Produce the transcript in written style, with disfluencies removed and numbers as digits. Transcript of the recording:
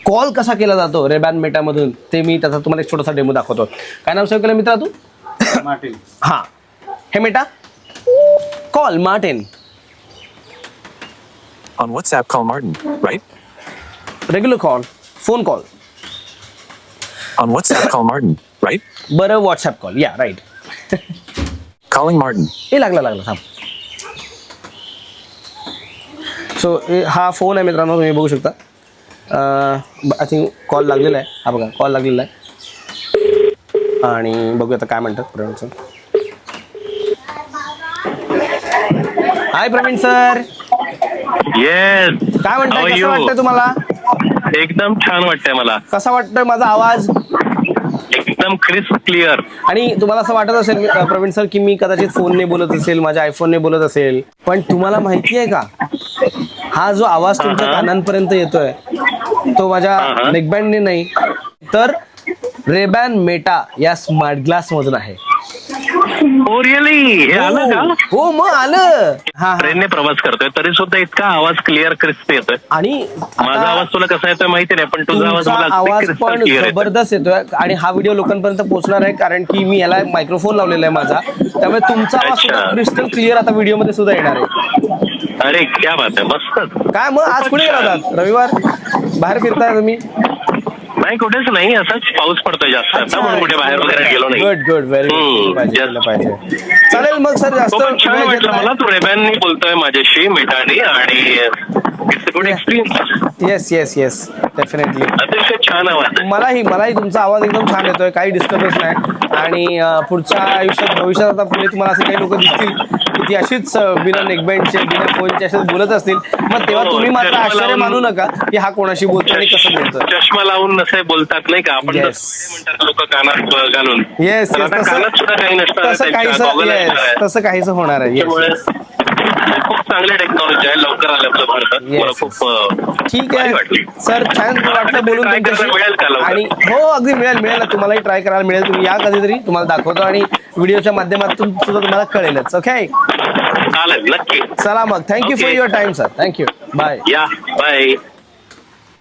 Call कसा केला जातो रेबॅन मेटामधून ते मी त्याचा तुम्हाला एक छोटासा डेमो दाखवतो. काय नाव सेव्ह केलं मित्रा तू? मार्टिन. हां, हे Meta call Martin. On WhatsApp, call Martin, right? Regular call, phone call. On WhatsApp, call Martin, right? बरं, व्हॉट्सॲप कॉल. या राईट. Calling Martin. हे लागला थांब. सो हा फोन आहे मित्रांनो, तुम्ही बघू शकता. आय थिंक कॉल लागलेला आहे. हा बघा, कॉल लागलेला आहे. आणि बघूया आता काय म्हणतात प्रवीण सर. हाय प्रवीण सर. येस. काय म्हणताय, How are कसं you? वाटतंय तुम्हाला? एकदम छान वाटतंय मला. कसा वाटतोय माझा आवाज? एकदम क्रिस्प क्लिअर. आणि तुम्हाला असं वाटत असेल प्रवीण सर की मी कदाचित फोनने बोलत असेल, माझ्या आयफोनने बोलत असेल, पण तुम्हाला माहिती आहे का, हा जो आवाज तुमच्या कानांपर्यंत येतोय तो माझ्या नेकबँडने नाही तर रेबॅन मेटा या स्मार्ट ग्लास मधून आहे. Oh really? हे आलं का? हो मग आलं. हा ट्रेनने प्रवास करतोय तरी सुद्धा इतका आवाज क्लिअर क्रिस्प येतोय. आणि माझा आवाज तुला कसा येतोय माहिती नाही, पण तुझा आवाज तुमचा मला आवाज क्रिस्प पण क्लिअर येतोय. जबरदस्त येतोय. आणि हा व्हिडिओ लोकांपर्यंत पोहोचणार आहे कारण की मी याला मायक्रोफोन लावलेला आहे माझा, त्यामुळे तुमचा आवाज सुद्धा अच्छा. क्रिस्टल क्लिअर आता व्हिडिओ मध्ये सुद्धा येणार आहे. अरे क्या बात आहे, मस्त. काय मग आज कुठे गेला होतात? रविवार बाहेर फिरताय तुम्ही? नाही कुठेच नाही, असाच पाऊस पडतोय जास्त आता, म्हणून कुठे बाहेर वगैरे गेलो नाही. Good very good. पाहिजे. चालेल मग सर, जास्त हो, पण छान वेळ घेत वाटलं नाही. मला. तू रेबॅननी बोलतोय माझ्याशी, मेटाने, आणि it's a good experience. Yes definitely. अतिशय छान आवाज आहे. मलाही तुमचा आवाज एकदम छान येतोय, काही डिस्टर्बन्स नाही. आणि पुढच्या भविष्यात आता पुढे तुम्हाला असे काही लोक दिसतील की ती अशीच बिना नेकबँडचे बिना फोनचे असेच बोलत असतील, मग तेव्हा हो, तुम्ही मात्र चष्मा आश्चर्य लावून- मानू नका की हा कोणाशी बोलतोय आणि कसं बोलतोय. चष्मा लावून नसे बोलतात नाही का आपण, Yes. म्हणतात लोक कानात घालून. येस तर आता कानात सुद्धा काही नसतं, तसं त्यांच्या काहीसं होणार आहे. त्यामुळे खूप चांगली टेक्नॉलॉजी आहे, लवकर आलं आपल्या भारतात. Yes, मला खूप ठीक भारी आहे वाटली. सर, छान वाटलं बोलून Try करायला तुमच्याशी. मिळेल का लवकर? आणि हो अगदी मिळेल, तुम्हालाही ट्राय करायला मिळेल. तुम्ही या कधीतरी, तुम्हाला दाखवतो आणि व्हिडिओच्या माध्यमातून सुद्धा तुम्हाला कळेलच. ओके, चालेल, नक्की. चला मग. Thank you for Okay. Your time sir. Thank you. Bye. या बाय.